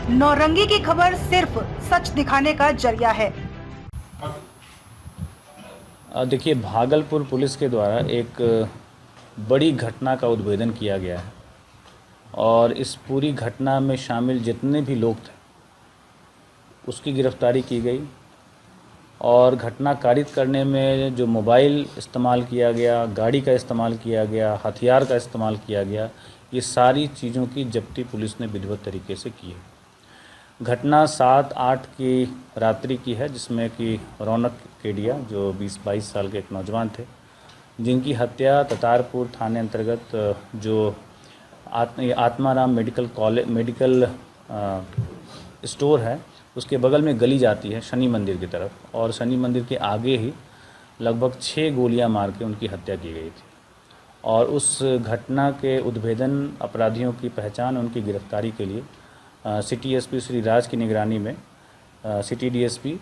नौरंगी की खबर सिर्फ सच दिखाने का जरिया है। देखिए, भागलपुर पुलिस के द्वारा एक बड़ी घटना का उद्भेदन किया गया है और इस पूरी घटना में शामिल जितने भी लोग थे उसकी गिरफ्तारी की गई और घटना कारित करने में जो मोबाइल इस्तेमाल किया गया, गाड़ी का इस्तेमाल किया गया, हथियार का इस्तेमाल किया गया, ये सारी चीज़ों की जब्ती पुलिस ने विधिवत तरीके से की है। घटना 7-8 की रात्रि की है, जिसमें कि रौनक केडिया जो 20-22 साल के एक नौजवान थे, जिनकी हत्या ततारपुर थाने अंतर्गत जो आत्माराम मेडिकल स्टोर है उसके बगल में गली जाती है शनि मंदिर की तरफ, और शनि मंदिर के आगे ही लगभग 6 गोलियां मार के उनकी हत्या की गई थी। और उस घटना के उद्भेदन, अपराधियों की पहचान, उनकी गिरफ्तारी के लिए सिटी एसपी श्री राज की निगरानी में सिटी डीएसपी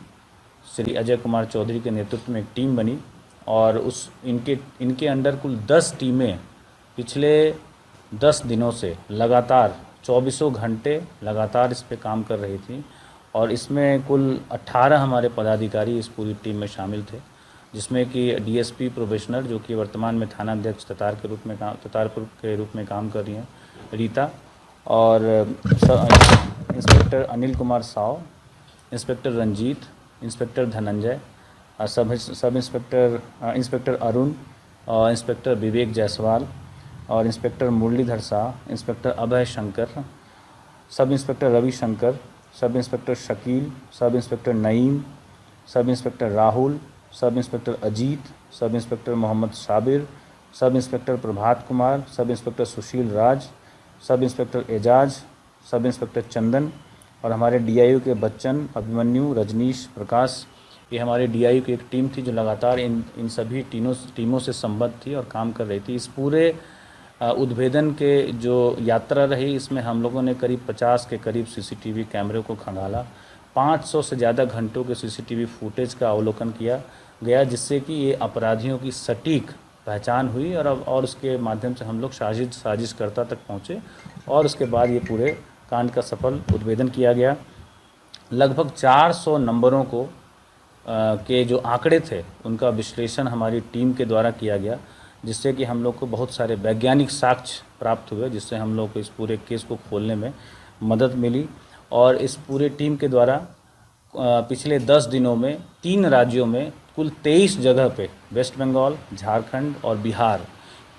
श्री अजय कुमार चौधरी के नेतृत्व में एक टीम बनी और इनके अंडर कुल 10 टीमें पिछले 10 दिनों से लगातार 24 घंटे लगातार इस पे काम कर रही थी। और इसमें कुल 18 हमारे पदाधिकारी इस पूरी टीम में शामिल थे, जिसमें कि डीएसपी प्रोबेशनर जो कि वर्तमान में थानाध्यक्ष ततारपुर के रूप में काम कर रही हैं, रीता, और inspector Anil Kumar Sao, inspector Ranjit, inspector Dhananjay, sub inspector Arun, inspector Vivek Jaiswal और inspector Muralidhar Shah, inspector Abhay Shankar, sub inspector Ravi Shankar, sub inspector Shakeel, sub inspector Naeem, sub inspector Rahul, sub inspector Ajit, sub inspector Mohammad Sabir, sub inspector Prabhat Kumar, sub inspector सुशील राज, sub inspector Ejaz, sub inspector चंदन और हमारे डीआईयू के बच्चन, अभिमन्यु, रजनीश, प्रकाश। ये हमारे डीआईयू की एक टीम थी जो लगातार इन सभी टीमों से संबद्ध थी और काम कर रही थी। इस पूरे उद्भेदन के जो यात्रा रही, इसमें हम लोगों ने करीब 50 के करीब सीसीटीवी कैमरे को खंगाला, 500 से ज़्यादा घंटों के सीसीटीवी फुटेज का अवलोकन किया गया, जिससे कि ये अपराधियों की सटीक पहचान हुई और उसके माध्यम से हम लोग साजिशकर्ता तक पहुँचे और उसके बाद ये पूरे कांड का सफल उद्भेदन किया गया। लगभग 400 नंबरों को के जो आंकड़े थे उनका विश्लेषण हमारी टीम के द्वारा किया गया, जिससे कि हम लोग को बहुत सारे वैज्ञानिक साक्ष्य प्राप्त हुए, जिससे हम लोग को इस पूरे केस को खोलने में मदद मिली। और इस पूरे टीम के द्वारा पिछले 10 दिनों में 3 राज्यों में कुल 23 जगह पे, वेस्ट बंगाल, झारखंड और बिहार,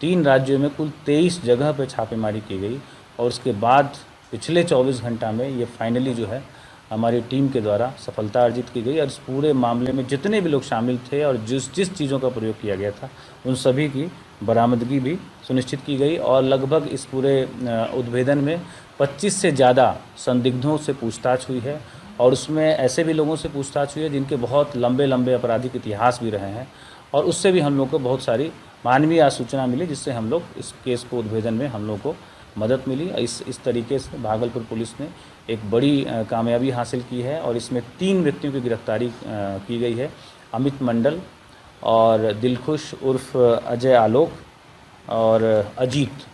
3 राज्यों में कुल 23 जगह पे छापेमारी की गई। और उसके बाद पिछले 24 घंटा में ये फाइनली जो है हमारी टीम के द्वारा सफलता अर्जित की गई और इस पूरे मामले में जितने भी लोग शामिल थे और जिस चीज़ों का प्रयोग किया गया था उन सभी की बरामदगी भी सुनिश्चित की गई। और लगभग इस पूरे उद्भेदन में 25 से ज़्यादा संदिग्धों से पूछताछ हुई है और उसमें ऐसे भी लोगों से पूछताछ हुई है जिनके बहुत लंबे आपराधिक इतिहास भी रहे हैं और उससे भी हम लोग को बहुत सारी मानवीय सूचना मिली, जिससे हम लोग इस केस को उद्भेदन में हम लोग को मदद मिली। इस तरीके से भागलपुर पुलिस ने एक बड़ी कामयाबी हासिल की है और इसमें 3 व्यक्तियों की गिरफ्तारी की गई है, अमित मंडल और दिलखुश उर्फ अजय आलोक और अजीत।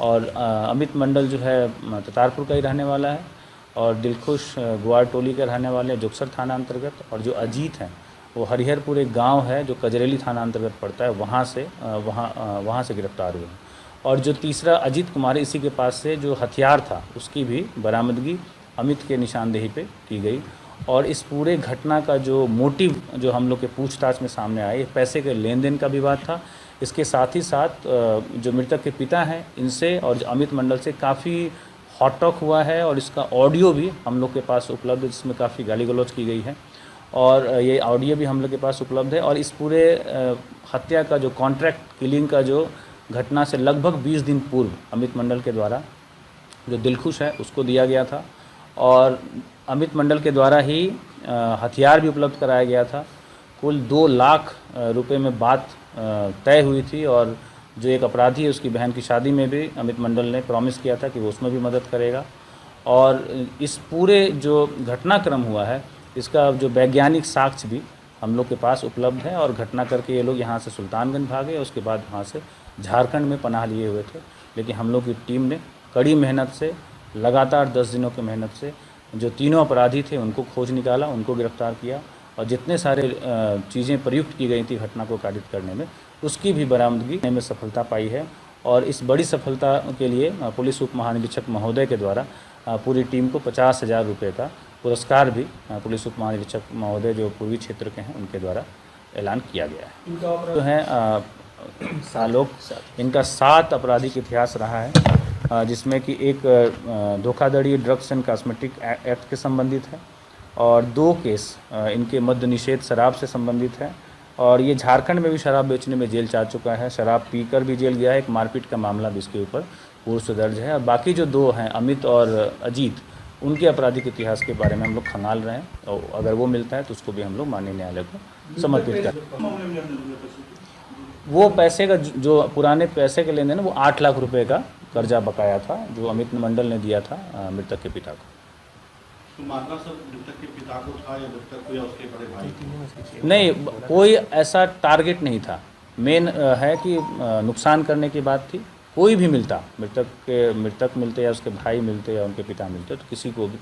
और अमित मंडल जो है ततारपुर का ही रहने वाला है और दिलखुश ग्वार टोली के रहने वाले हैं जोगसर थाना अंतर्गत, और जो अजीत हैं वो हरिहरपुर एक गांव है जो कजरेली थाना अंतर्गत पड़ता है, वहाँ से गिरफ्तार हुए हैं। और जो तीसरा अजीत कुमार, इसी के पास से जो हथियार था उसकी भी बरामदगी अमित के निशानदेही पे की गई। और इस पूरे घटना का जो मोटिव जो हम लोग के पूछताछ में सामने आए, पैसे के लेन देन का विवाद था। इसके साथ ही साथ जो मृतक के पिता हैं इनसे और अमित मंडल से काफ़ी हॉट टॉक हुआ है और इसका ऑडियो भी हम लोग के पास उपलब्ध है, जिसमें काफ़ी गाली गलौज की गई है और ये ऑडियो भी हम लोग के पास उपलब्ध है। और इस पूरे हत्या का जो कॉन्ट्रैक्ट किलिंग का जो घटना से लगभग 20 दिन पूर्व अमित मंडल के द्वारा जो दिलखुश है उसको दिया गया था और अमित मंडल के द्वारा ही हथियार भी उपलब्ध कराया गया था। कुल 2 लाख रुपए में बात तय हुई थी और जो एक अपराधी है उसकी बहन की शादी में भी अमित मंडल ने प्रॉमिस किया था कि वो उसमें भी मदद करेगा। और इस पूरे जो घटनाक्रम हुआ है इसका जो वैज्ञानिक साक्ष्य भी हम लोग के पास उपलब्ध है और घटना करके ये लोग यहाँ से सुल्तानगंज भागे, उसके बाद वहाँ से झारखंड में पनाह लिए हुए थे। लेकिन हम लोग की टीम ने कड़ी मेहनत से लगातार 10 दिनों की मेहनत से जो तीनों अपराधी थे उनको खोज निकाला, उनको गिरफ्तार किया और जितने सारे चीज़ें प्रयुक्त की गई थी घटना को कारित करने में, उसकी भी बरामदगी में सफलता पाई है। और इस बड़ी सफलता के लिए पुलिस उप महानिरीक्षक महोदय के द्वारा पूरी टीम को 50,000 रुपये का पुरस्कार भी पुलिस उप महानिरीक्षक महोदय जो पूर्वी क्षेत्र के हैं उनके द्वारा ऐलान किया गया है। तो हैं लोग, इनका 7 आपराधिक इतिहास रहा है, जिसमें कि एक धोखाधड़ी ड्रग्स एंड कॉस्मेटिक एक्ट के संबंधित है और 2 केस इनके मद्य निषेध शराब से संबंधित है। और ये झारखंड में भी शराब बेचने में जेल जा चुका है, शराब पीकर भी जेल गया है। एक मारपीट का मामला भी इसके ऊपर पूर्व से दर्ज है। और बाकी जो 2 हैं अमित और अजीत, उनके आपराधिक इतिहास के बारे में हम लोग खंगाल रहे हैं और अगर वो मिलता है तो उसको भी हम लोग माननीय न्यायालय को समर्पित करें। वो पैसे का जो पुराने पैसे के लेन देन, वो 8 लाख रुपए का कर्जा बकाया था जो अमित मंडल ने दिया था मृतक के पिता को। तो मामला सब मृतक के पिता को था या मृतक को या उसके बड़े भाई? नहीं, कोई ऐसा टारगेट नहीं था। मेन है कि नुकसान करने की बात थी। कोई भी मिलता, मृतक मिलते या उसके भाई मिलते या उनके पिता मिलते, तो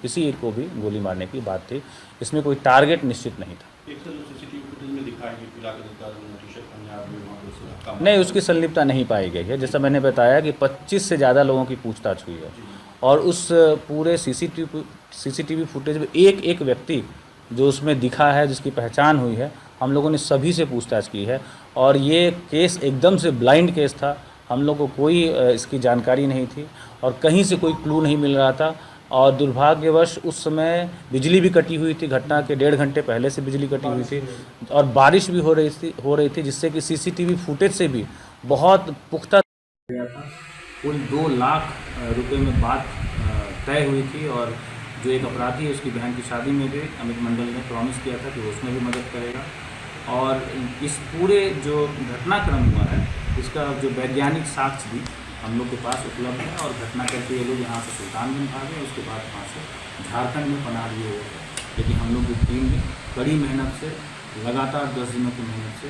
किसी एक को भी गोली मारने की बात थी। इसमें कोई टारगेट निश्चित नहीं था। एक तो सीसीटीवी फुटेज में दिखाया कि पिला के नेता टी-शर्ट पहने आदमी वहाँ पे उससे धक्का नहीं, उसकी संलिप्तता नहीं पाई गई है। जैसा मैंने बताया कि 25 से ज़्यादा लोगों की पूछताछ हुई है और उस पूरे सीसीटीवी फुटेज में एक व्यक्ति जो उसमें दिखा है, जिसकी पहचान हुई है, हम लोगों ने सभी से पूछताछ की है। और ये केस एकदम से ब्लाइंड केस था, हम लोग को कोई इसकी जानकारी नहीं थी और कहीं से कोई क्लू नहीं मिल रहा था। और दुर्भाग्यवश उस समय बिजली भी कटी हुई थी, घटना के 1.5 घंटे पहले से बिजली कटी हुई थी और बारिश भी हो रही थी जिससे कि सीसीटीवी फुटेज से भी बहुत पुख्ता गया था। कुल 2 लाख रुपए में बात तय हुई थी और जो एक अपराधी है उसकी बहन की शादी में भी अमित मंडल ने प्रॉमिस किया था कि वो उसमें भी मदद करेगा। और इस पूरे जो घटनाक्रम हुआ है इसका जो वैज्ञानिक साक्ष्य भी हम लोग के पास उपलब्ध है और घटना करके ये लोग यहाँ से सुल्तानगंज भागे, उसके बाद वहाँ से झारखंड में पनाह लिए हुए थे। लेकिन हम लोग की टीम ने कड़ी मेहनत से, लगातार 10 दिनों की मेहनत से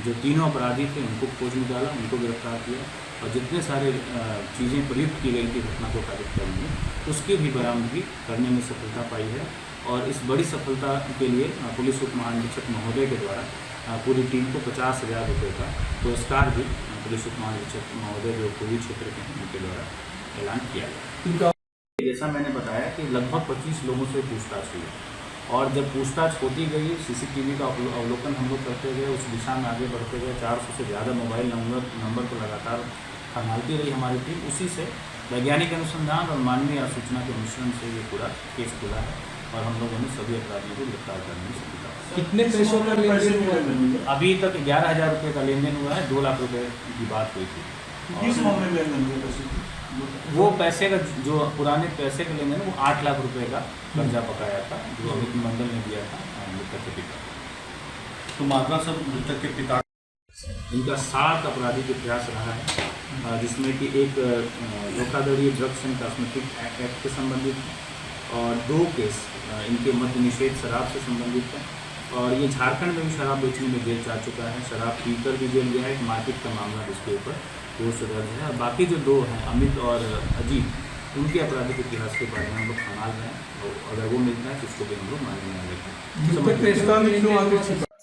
जो तीनों अपराधी थे उनको खोज निकाला, उनको गिरफ्तार किया और जितने सारे चीज़ें प्रयुक्त की गई थी घटना को कारित करने में, उसकी भी बरामदगी करने में सफलता पाई है। और इस बड़ी सफलता के लिए पुलिस उप महानिरीक्षक महोदय के द्वारा पूरी टीम को 50,000 रुपये का पुरस्कार भी पुलिस उप महानिरीक्षक महोदय जो पूर्वी क्षेत्र के हैं उनके द्वारा ऐलान किया गया। जैसा मैंने बताया कि लगभग 25 लोगों से पूछताछ हुई और जब पूछताछ होती गई, सीसीटीवी का अवलोकन हम लोग करते गए, उस दिशा में आगे बढ़ते गए। 400 से ज़्यादा मोबाइल नंबर को लगातार खंगालती रही हमारी टीम। उसी से वैज्ञानिक अनुसंधान और मानवीय सूचना के मिश्रण से ये पूरा केस खुला है और हम लोगों ने सभी अपराधियों को गिरफ्तार करने में सफलता। कितने पैसों का लेन देन? अभी तक 11,000 रुपये का लेन देन हुआ है। 2 लाख रुपये की बात हुई थी। किस मामले में लेन देन हुआ पैसे? वो पैसे का जो पुराने पैसे का लेन देन, वो 8 लाख रुपये का कर्जा बकाया था जो अमित मंडल ने दिया था मृतक के पिता। तो मामला सब मृतक के पिता, इनका 7 आपराधिक इतिहास रहा है, जिसमें कि एक धोखाधड़ी ड्रग्स एंड कॉस्मेटिक एक्ट से संबंधित है और 2 केस इनके मद्य निषेध शराब से संबंधित है। और ये झारखंड में भी शराब बेचने में जेल जा चुका है, शराब पीकर भी जेल गया है। एक मारपीट का मामला जिसके ऊपर पूर्व से दर्ज है। और बाकी जो 2 हैं अमित और अजीत, उनके आपराधिक इतिहास के बारे में हम लोग खंगाल रहे हैं और अगर वो मिलता है तो उसको भी हम लोग माननीय न्यायालय को।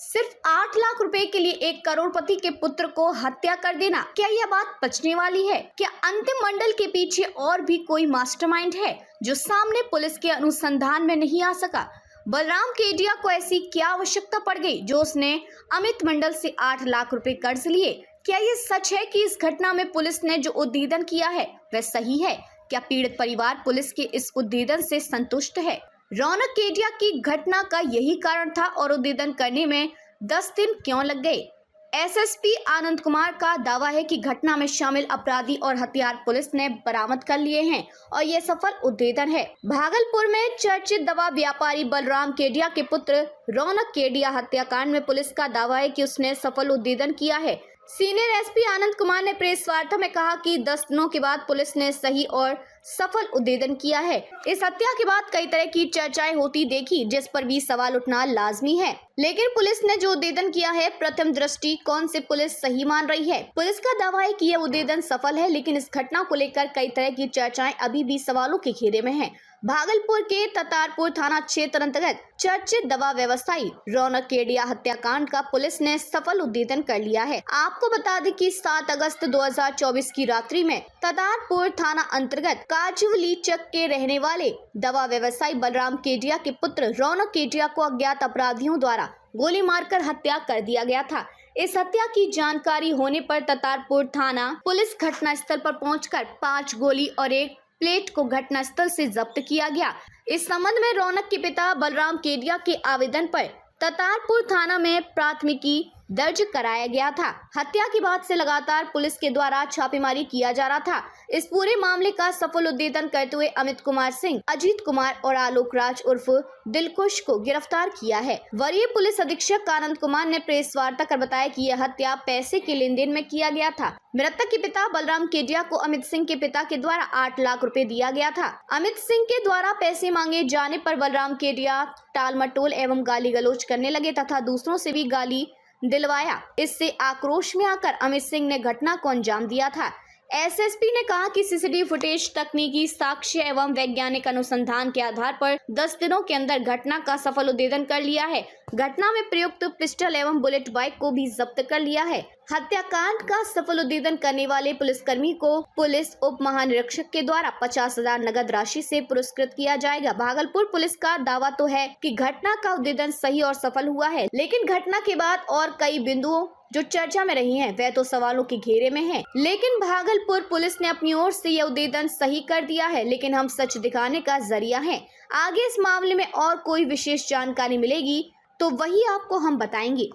सिर्फ 8 लाख रुपए के लिए एक करोड़पति के पुत्र को हत्या कर देना, क्या यह बात पचने वाली है? क्या अंतिम मंडल के पीछे और भी कोई मास्टरमाइंड है जो सामने पुलिस के अनुसंधान में नहीं आ सका? बलराम केडिया को ऐसी क्या आवश्यकता पड़ गई जो उसने अमित मंडल से 8 लाख रुपए कर्ज लिए? क्या ये सच है कि इस घटना में पुलिस ने जो उद्भेदन किया है वह सही है? क्या पीड़ित परिवार पुलिस के इस उद्भेदन से संतुष्ट है? रौनक केडिया की घटना का यही कारण था और उद्भेदन करने में 10 दिन क्यों लग गए? एसएसपी आनंद कुमार का दावा है कि घटना में शामिल अपराधी और हथियार पुलिस ने बरामद कर लिए हैं और ये सफल उद्भेदन है। भागलपुर में चर्चित दवा व्यापारी बलराम केडिया के पुत्र रौनक केडिया हत्याकांड में पुलिस का दावा है कि उसने सफल उद्भेदन किया है। सीनियर एसपी आनंद कुमार ने प्रेस वार्ता में कहा कि 10 दिनों के बाद पुलिस ने सही और सफल उद्भेदन किया है। इस हत्या के बाद कई तरह की चर्चाएं होती देखी, जिस पर भी सवाल उठना लाजमी है। लेकिन पुलिस ने जो उद्भेदन किया है, प्रथम दृष्टि कौन से पुलिस सही मान रही है। पुलिस का दावा है कि यह उद्भेदन सफल है, लेकिन इस घटना को लेकर कई तरह की चर्चाएं अभी भी सवालों के घेरे में है। भागलपुर के ततारपुर थाना क्षेत्र अंतर्गत चर्चित दवा व्यवसायी रौनक केडिया हत्याकांड का पुलिस ने सफल उद्भेदन कर लिया है। आपको बता दें कि 7 अगस्त 2024 की रात्रि में ततारपुर थाना अंतर्गत काजवली चक के रहने वाले दवा व्यवसायी बलराम केडिया के पुत्र रौनक केडिया को अज्ञात अपराधियों द्वारा गोली मारकर हत्या कर दिया गया था। इस हत्या की जानकारी होने पर ततारपुर थाना पुलिस घटना स्थल पर पहुंचकर 5 गोली और 1 प्लेट को घटनास्थल से जब्त किया गया। इस संबंध में रौनक के पिता बलराम केडिया के आवेदन पर ततारपुर थाना में प्राथमिकी दर्ज कराया गया था। हत्या के बाद से लगातार पुलिस के द्वारा छापेमारी किया जा रहा था। इस पूरे मामले का सफल उद्भेदन करते हुए अमित कुमार सिंह, अजीत कुमार और आलोक राज उर्फ दिलकुश को गिरफ्तार किया है। वरीय पुलिस अधीक्षक आनंद कुमार ने प्रेस वार्ता कर बताया कि यह हत्या पैसे के लेन देन में किया गया था। मृतक के पिता बलराम केडिया को अमित सिंह के पिता के द्वारा 8 लाख रुपए दिया गया था। अमित सिंह के द्वारा पैसे मांगे जाने पर बलराम केडिया टाल मटोल एवं गाली गलौज करने लगे तथा दूसरों से भी गाली दिलवाया। इससे आक्रोश में आकर अमित सिंह ने घटना को अंजाम दिया था। एसएसपी ने कहा कि सीसीटीवी फुटेज, तकनीकी साक्ष्य एवं वैज्ञानिक अनुसंधान के आधार पर 10 दिनों के अंदर घटना का सफल उद्भेदन कर लिया है। घटना में प्रयुक्त पिस्टल एवं बुलेट बाइक को भी जब्त कर लिया है। हत्याकांड का सफल उद्भेदन करने वाले पुलिसकर्मी को पुलिस उप महानिरीक्षक के द्वारा 50,000 नगद राशि से पुरस्कृत किया जाएगा। भागलपुर पुलिस का दावा तो है कि घटना का उद्भेदन सही और सफल हुआ है, लेकिन घटना के बाद और कई बिंदुओं जो चर्चा में रही हैं, वह तो सवालों के घेरे में हैं। लेकिन भागलपुर पुलिस ने अपनी ओर से यह उद्भेदन सही कर दिया है, लेकिन हम सच दिखाने का जरिया हैं। आगे इस मामले में और कोई विशेष जानकारी मिलेगी तो वही आपको हम बताएंगे।